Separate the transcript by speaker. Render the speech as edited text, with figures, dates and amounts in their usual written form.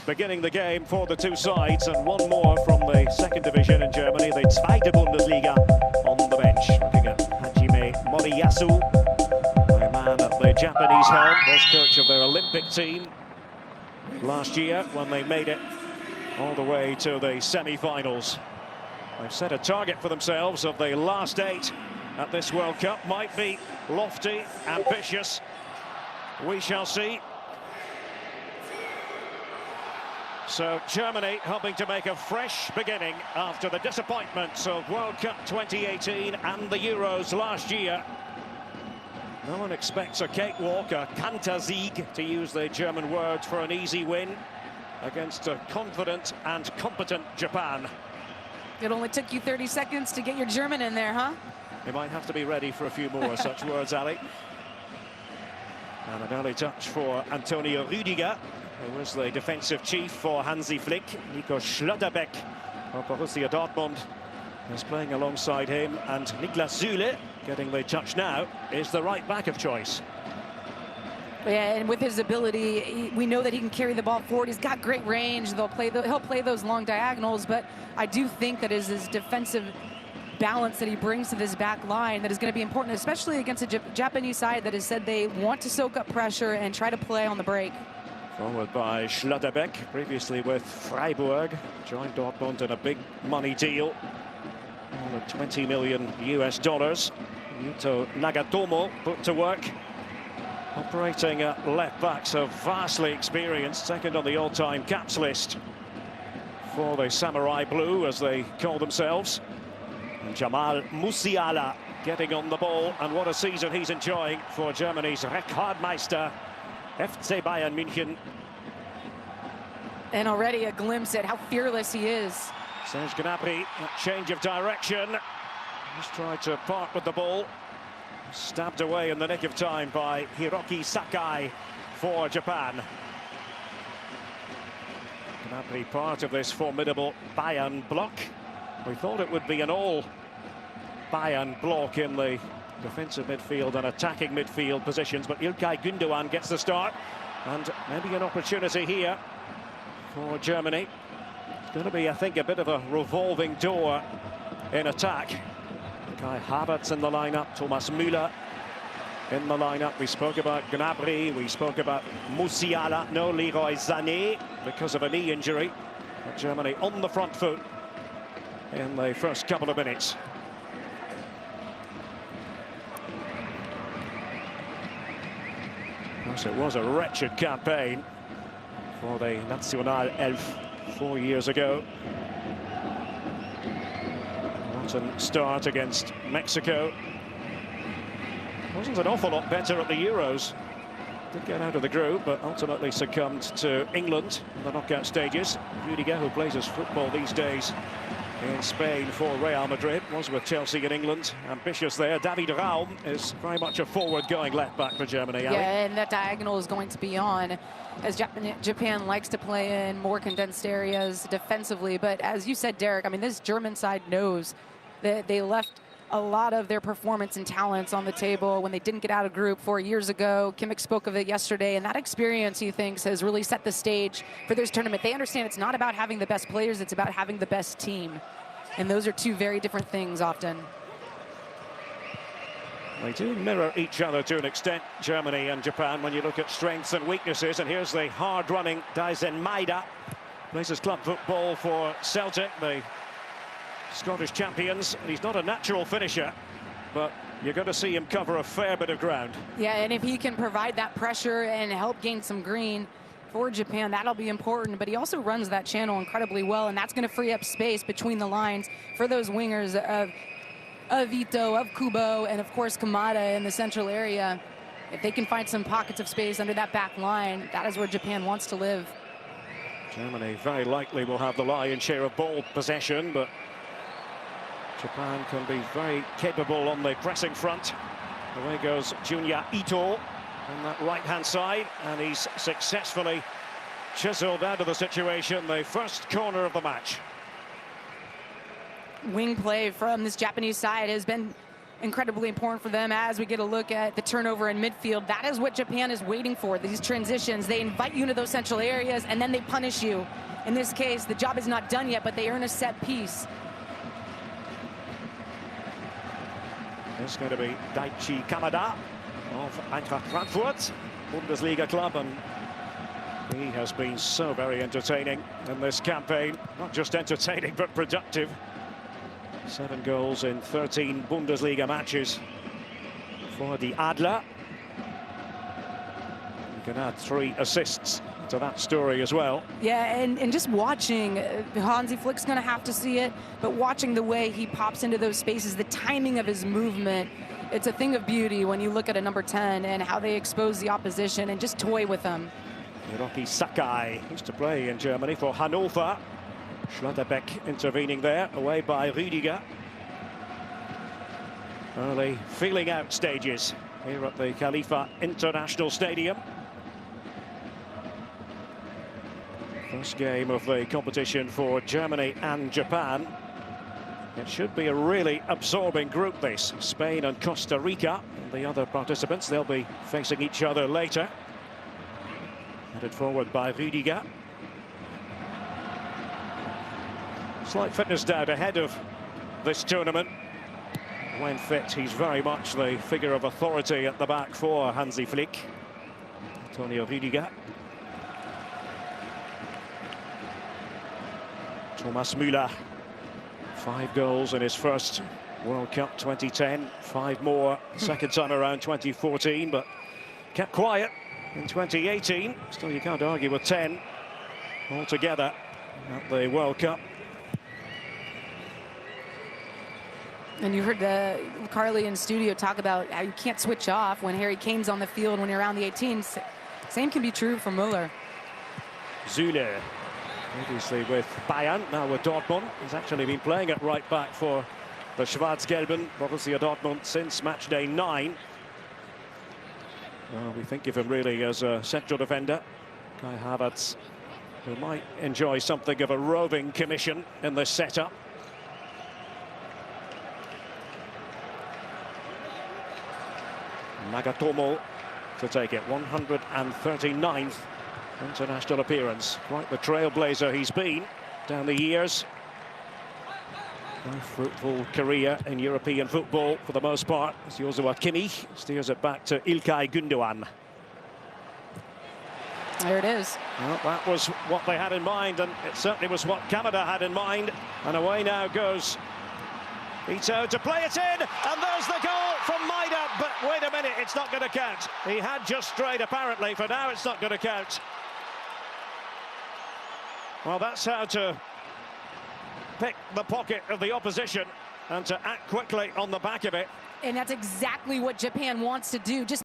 Speaker 1: beginning the game for the two sides, and one more from the second division in Germany, the Zweite Bundesliga, on the bench. Looking at Hajime Moriyasu, a man at the Japanese helm, was coach of their Olympic team last year when they made it all the way to the semi-finals. They've set a target for themselves of the last 8 at this World Cup. Might be lofty, ambitious. We shall see. So Germany hoping to make a fresh beginning after the disappointments of World Cup 2018 and the Euros last year. No one expects a cakewalk, a Kantersieg, to use the German word, for an easy win against a confident and competent Japan.
Speaker 2: It only took you 30 seconds to get your German in there, huh?
Speaker 1: You might have to be ready for a few more such words, Ali. And an early touch for Antonio Rüdiger, who was the defensive chief for Hansi Flick. Nico Schlotterbeck of Borussia Dortmund is playing alongside him, and Niklas Süle, getting the touch now, is the right back of choice.
Speaker 2: Yeah, and with his ability, we know that he can carry the ball forward. He's got great range. He'll play those long diagonals, but I do think that is his defensive balance that he brings to this back line that is going to be important, especially against a Japanese side that has said they want to soak up pressure and try to play on the break.
Speaker 1: Forward by Schlotterbeck, previously with Freiburg, joined Dortmund in a big money deal, more than $20 million. Yuto Nagatomo put to work, operating at left back, so vastly experienced, second on the all-time caps list for the Samurai Blue, as they call themselves. And Jamal Musiala getting on the ball, and what a season he's enjoying for Germany's Rekordmeister FC Bayern München.
Speaker 2: And already a glimpse at how fearless he is.
Speaker 1: Serge Gnabry, a change of direction. Just tried to part with the ball. Stabbed away in the nick of time by Hiroki Sakai for Japan. Gnabry part of this formidable Bayern block. We thought it would be an all Bayern block in the defensive midfield and attacking midfield positions, but İlkay Gündoğan gets the start, and maybe an opportunity here for Germany. It's going to be, I think, a bit of a revolving door in attack. Kai Havertz in the lineup, Thomas Müller in the lineup. We spoke about Gnabry, we spoke about Musiala, no Leroy Sané because of a knee injury. But Germany on the front foot in the first couple of minutes. It was a wretched campaign for the Nationalelf 4 years ago. Rotten start against Mexico. Wasn't an awful lot better at the Euros. Did get out of the group, but ultimately succumbed to England in the knockout stages. Rüdiger, who plays his football these days in Spain for Real Madrid, was with Chelsea in England. Ambitious there. David Raum is very much a forward-going left-back for Germany. Ali.
Speaker 2: Yeah, and that diagonal is going to be on, as Japan likes to play in more condensed areas defensively. But as you said, Derek, I mean, this German side knows that they left a lot of their performance and talents on the table when they didn't get out of group 4 years ago. Kimmich spoke of it yesterday, and that experience, he thinks, has really set the stage for this tournament. They understand it's not about having the best players, it's about having the best team. And those are two very different things often.
Speaker 1: They do mirror each other to an extent, Germany and Japan, when you look at strengths and weaknesses. And here's the hard-running Daisen Maeda. Plays his club football for Celtic, the Scottish champions. He's not a natural finisher, but you're going to see him cover a fair bit of ground.
Speaker 2: Yeah, and if he can provide that pressure and help gain some green for Japan, that'll be important. But he also runs that channel incredibly well, and that's going to free up space between the lines for those wingers of Ito, of Kubo, and of course Kamada in the central area. If they can find some pockets of space under that back line, that is where Japan wants to live.
Speaker 1: Germany very likely will have the lion's share of ball possession, but Japan can be very capable on the pressing front. Away goes Junya Ito on that right-hand side, and he's successfully chiseled out of the situation the first corner of the match.
Speaker 2: Wing play from this Japanese side has been incredibly important for them as we get a look at the turnover in midfield. That is what Japan is waiting for, these transitions. They invite you into those central areas, and then they punish you. In this case, the job is not done yet, but they earn a set piece.
Speaker 1: It's going to be Daichi Kamada of Eintracht Frankfurt, Bundesliga club, and he has been so very entertaining in this campaign. Not just entertaining, but productive. 7 goals in 13 Bundesliga matches for the Adler. You can add 3 assists to that story as well.
Speaker 2: Yeah, and just watching, Hansi Flick's going to have to see it, but watching the way he pops into those spaces, the timing of his movement, it's a thing of beauty when you look at a number 10 and how they expose the opposition and just toy with them.
Speaker 1: Hiroki Sakai used to play in Germany for Hannover. Schlotterbeck intervening there, away by Rüdiger. Early feeling out stages here at the Khalifa International Stadium. First game of the competition for Germany and Japan. It should be a really absorbing group, this. Spain and Costa Rica, and the other participants, they'll be facing each other later. Headed forward by Rüdiger. Slight fitness doubt ahead of this tournament. When fit, he's very much the figure of authority at the back for Hansi Flick. Antonio Rüdiger. Thomas Müller. 5 goals in his first World Cup 2010. 5 more second time around 2014, but kept quiet in 2018. Still, you can't argue with 10 altogether at the World Cup.
Speaker 2: And you heard Carly in studio talk about how you can't switch off when Harry Kane's on the field when you're around the 18s. Same can be true for Müller.
Speaker 1: Süle, previously with Bayern, now with Dortmund. He's actually been playing at right back for the Schwarz-Gelben, Borussia Dortmund, since match day 9. We think of him really as a central defender. Kai Havertz, who might enjoy something of a roving commission in this setup. Nagatomo to take it, 139th international appearance. Quite the trailblazer he's been down the years. A fruitful career in European football for the most part. As Joshua Kimmich steers it back to İlkay Gündoğan.
Speaker 2: There it is.
Speaker 1: Well, that was what they had in mind, and it certainly was what Kamada had in mind. And away now goes Ito to play it in, and there's the goal from Maida. But wait a minute, it's not going to count. He had just strayed, apparently. For now, it's not going to count. Well, that's how to pick the pocket of the opposition and to act quickly on the back of it.
Speaker 2: And that's exactly what Japan wants to do. Just